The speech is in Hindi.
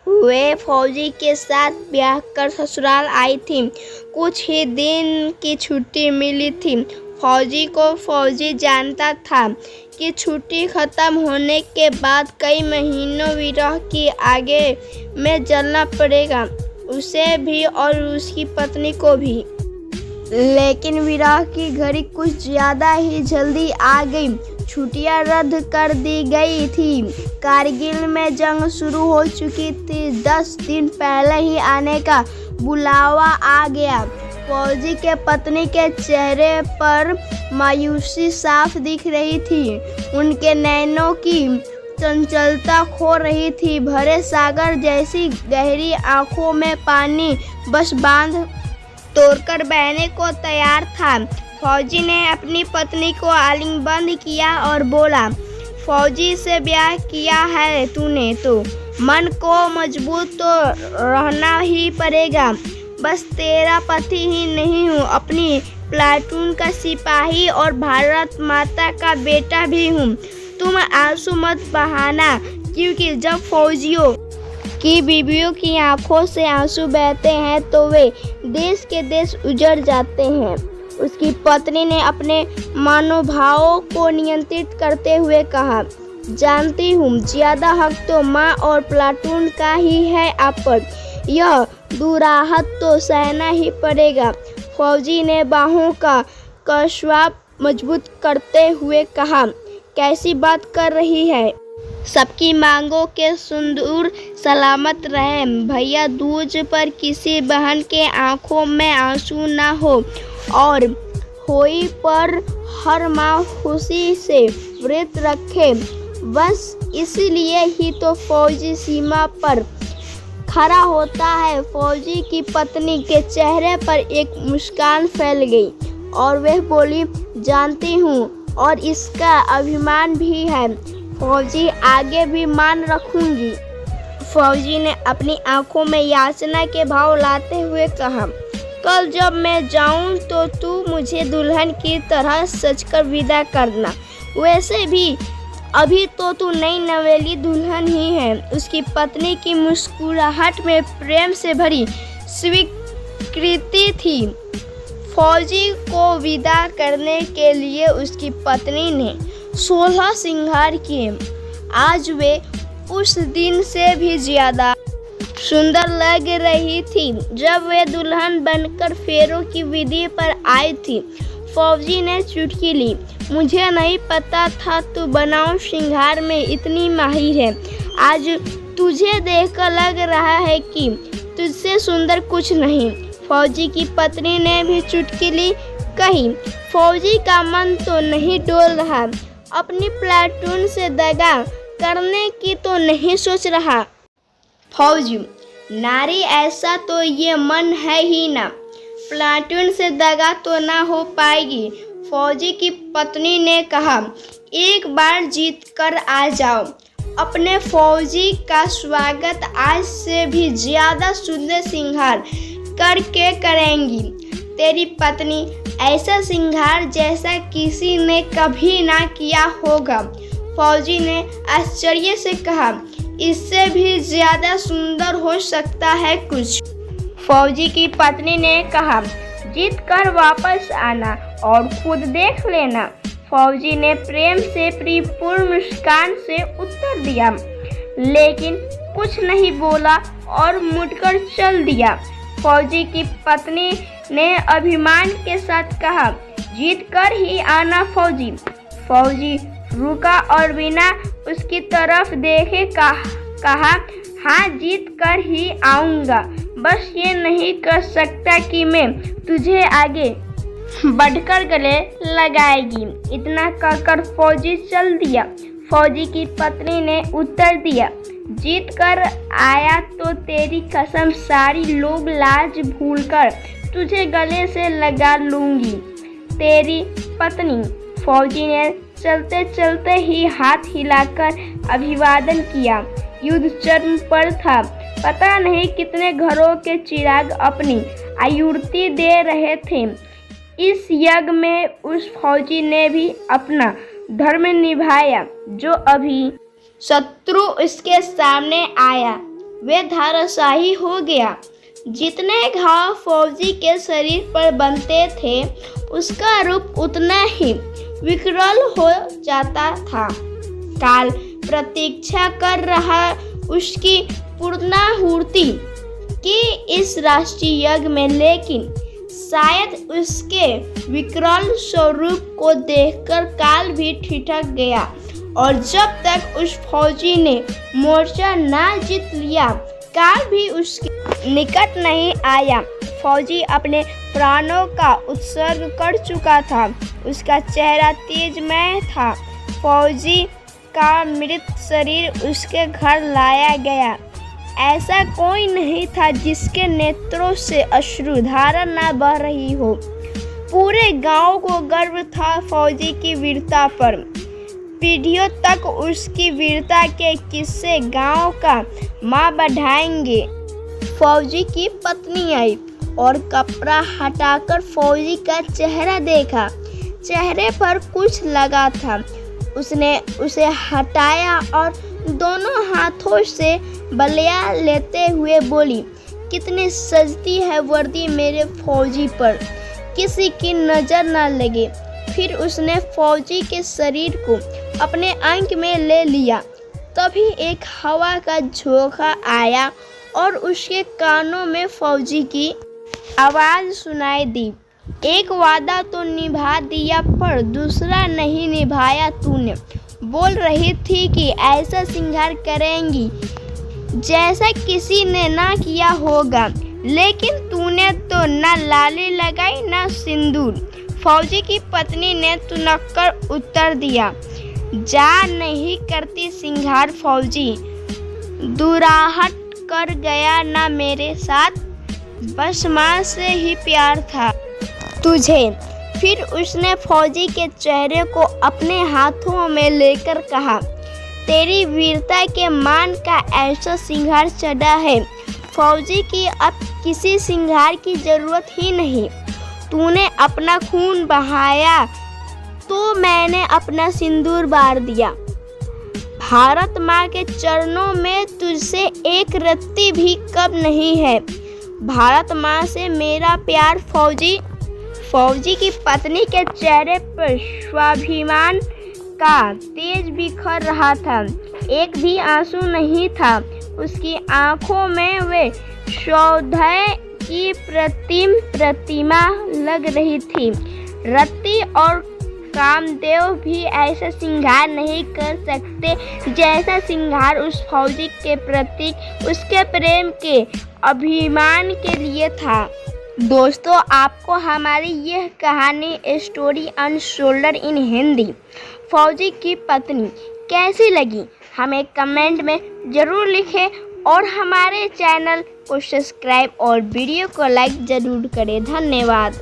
वे फौजी के साथ ब्याह कर ससुराल आई थी। कुछ ही दिन की छुट्टी मिली थी। फौजी जानता था कि छुट्टी खत्म होने के बाद कई महीनों विरह की आगे में जलना पड़ेगा, उसे भी और उसकी पत्नी को भी। लेकिन विरह की घड़ी कुछ ज़्यादा ही जल्दी आ गई। छुट्टियां रद्द कर दी गई थी। कारगिल में जंग शुरू हो चुकी थी। 10 दिन पहले ही आने का बुलावा आ गया। फौजी के पत्नी के चेहरे पर मायूसी साफ दिख रही थी। उनके नैनों की चंचलता खो रही थी। भरे सागर जैसी गहरी आंखों में पानी बस बांध तोड़कर बहने को तैयार था। फौजी ने अपनी पत्नी को आलिंगन किया और बोला, फौजी से ब्याह किया है तूने तो मन को मजबूत तो रहना ही पड़ेगा। बस तेरा पति ही नहीं हूँ, अपनी प्लाटून का सिपाही और भारत माता का बेटा भी हूँ। तुम आंसू मत बहाना, क्योंकि जब फौजियों की बीवियों की आंखों से आंसू बहते हैं तो वे देश के देश उजड़ जाते हैं। उसकी पत्नी ने अपने मनोभावों को नियंत्रित करते हुए कहा, जानती हूँ ज़्यादा हक तो माँ और प्लाटून का ही है आप पर। यह दुराहत तो सहना ही पड़ेगा। फौजी ने बाहों का कश्वाब मजबूत करते हुए कहा, कैसी बात कर रही है? सबकी मांगों के सिंदूर सलामत रहे। भैया दूज पर किसी बहन के आंखों में आंसू ना हो और होली पर हर माँ खुशी से व्रत रखे। बस इसलिए ही तो फौजी सीमा पर खड़ा होता है। फौजी की पत्नी के चेहरे पर एक मुस्कान फैल गई और वह बोली, जानती हूँ और इसका अभिमान भी है। फौजी आगे भी मान रखूंगी। फौजी ने अपनी आंखों में याचना के भाव लाते हुए कहा, कल जब मैं जाऊं तो तू मुझे दुल्हन की तरह सजकर विदा करना। वैसे भी अभी तो तू नई नवेली दुल्हन ही है। उसकी पत्नी की मुस्कुराहट में प्रेम से भरी स्वीकृति थी। फौजी को विदा करने के लिए उसकी पत्नी ने 16 श्रृंगार किए। आज वे उस दिन से भी ज्यादा सुंदर लग रही थी जब वे दुल्हन बनकर फेरों की विधि पर आई थी। फौजी ने चुटकी ली, मुझे नहीं पता था तू बनाव श्रृंगार में इतनी माहिर है। आज तुझे देखकर लग रहा है कि तुझसे सुंदर कुछ नहीं। फौजी की पत्नी ने भी चुटकी ली। कहीं फौजी का मन तो नहीं डोल रहा, अपनी प्लाटून से दगा करने की तो नहीं सोच रहा। फौजी, नारी ऐसा तो ये मन है ही ना, प्लाटून से दगा तो ना हो पाएगी। फौजी की पत्नी ने कहा, एक बार जीत कर आ जाओ। अपने फौजी का स्वागत आज से भी ज्यादा सुंदर श्रृंगार करके करेंगी। तेरी पत्नी ऐसा श्रृंगार जैसा किसी ने कभी ना किया होगा। फौजी ने आश्चर्य से कहा, इससे भी ज्यादा सुंदर हो सकता है कुछ? फौजी की पत्नी ने कहा, जीत कर वापस आना और खुद देख लेना। फौजी ने प्रेम से परिपूर्ण मुस्कान से उत्तर दिया, लेकिन कुछ नहीं बोला और मुड़कर चल दिया। फौजी की पत्नी ने अभिमान के साथ कहा, जीत कर ही आना फौजी। फौजी रुका और बिना उसकी तरफ देखे कहा, हाँ जीत कर ही आऊँगा। बस ये नहीं कर सकता कि मैं तुझे आगे बढ़कर गले लगाएगी। इतना कहकर फौजी चल दिया। फौजी की पत्नी ने उत्तर दिया, जीत कर आया तो तेरी कसम सारी लोग लाज भूलकर तुझे गले से लगा लूंगी। तेरी पत्नी। फौजी ने चलते चलते ही हाथ हिलाकर अभिवादन किया। युद्ध चरम पर था। पता नहीं कितने घरों के चिराग अपनी आहुति दे रहे थे। इस यज्ञ में उस फौजी ने भी अपना धर्म निभाया जो अभी शत्रु उसके सामने आया वे धराशायी हो गया। जितने घाव फौजी के शरीर पर बनते थे, उसका रूप उतना ही विकराल हो जाता था। काल प्रतीक्षा कर रहा उसकी पूर्णाहुति की इस राष्ट्रीय यज्ञ में, लेकिन शायद उसके विकराल स्वरूप को देखकर काल भी ठिठक गया, और जब तक उस फौजी ने मोर्चा ना जीत लिया, काल भी उसके निकट नहीं आया। फौजी अपने प्राणों का उत्सर्ग कर चुका था। उसका चेहरा तेजमय था। फौजी का मृत शरीर उसके घर लाया गया। ऐसा कोई नहीं था जिसके नेत्रों से अश्रुधारा न बह रही हो। पूरे गांव को गर्व था फौजी की वीरता पर। पीढ़ियों तक उसकी वीरता के किस्से गांव का मां बढ़ाएंगे। फौजी की पत्नी आई और कपड़ा हटाकर फौजी का चेहरा देखा। चेहरे पर कुछ लगा था। उसने उसे हटाया और दोनों हाथों से बलिया लेते हुए बोली, कितनी सजती है वर्दी मेरे फौजी पर, किसी की नज़र न लगे। फिर उसने फौजी के शरीर को अपने अंक में ले लिया। तभी एक हवा का झोंका आया और उसके कानों में फौजी की आवाज़ सुनाई दी, एक वादा तो निभा दिया पर दूसरा नहीं निभाया तूने। बोल रही थी कि ऐसा श्रृंगार करेंगी जैसा किसी ने ना किया होगा, लेकिन तूने तो ना लाली लगाई ना सिंदूर। फौजी की पत्नी ने तुनक कर उत्तर दिया, जा नहीं करती श्रृंगार फौजी, दुराहट कर गया ना मेरे साथ, बस माँ से ही प्यार था तुझे। फिर उसने फौजी के चेहरे को अपने हाथों में लेकर कहा, तेरी वीरता के मान का ऐसा श्रृंगार चढ़ा है फौजी की अब किसी श्रृंगार की जरूरत ही नहीं। तूने अपना खून बहाया तो मैंने अपना सिंदूर बार दिया। भारत माँ के चरणों में तुझसे एक रत्ती भी कम नहीं है। भारत माँ से मेरा प्यार फौजी। फौजी की पत्नी के चेहरे पर स्वाभिमान का तेज बिखर रहा था। एक भी आंसू नहीं था। उसकी आंखों में वे सौंदर्य की प्रतिमा लग रही थी। रति और कामदेव भी ऐसा श्रृंगार नहीं कर सकते जैसा श्रृंगार उस फौजी के प्रति उसके प्रेम के अभिमान के लिए था। दोस्तों, आपको हमारी यह कहानी स्टोरी अनसोल्ड इन हिंदी फौजी की पत्नी कैसी लगी, हमें कमेंट में ज़रूर लिखें और हमारे चैनल को सब्सक्राइब और वीडियो को लाइक ज़रूर करें। धन्यवाद।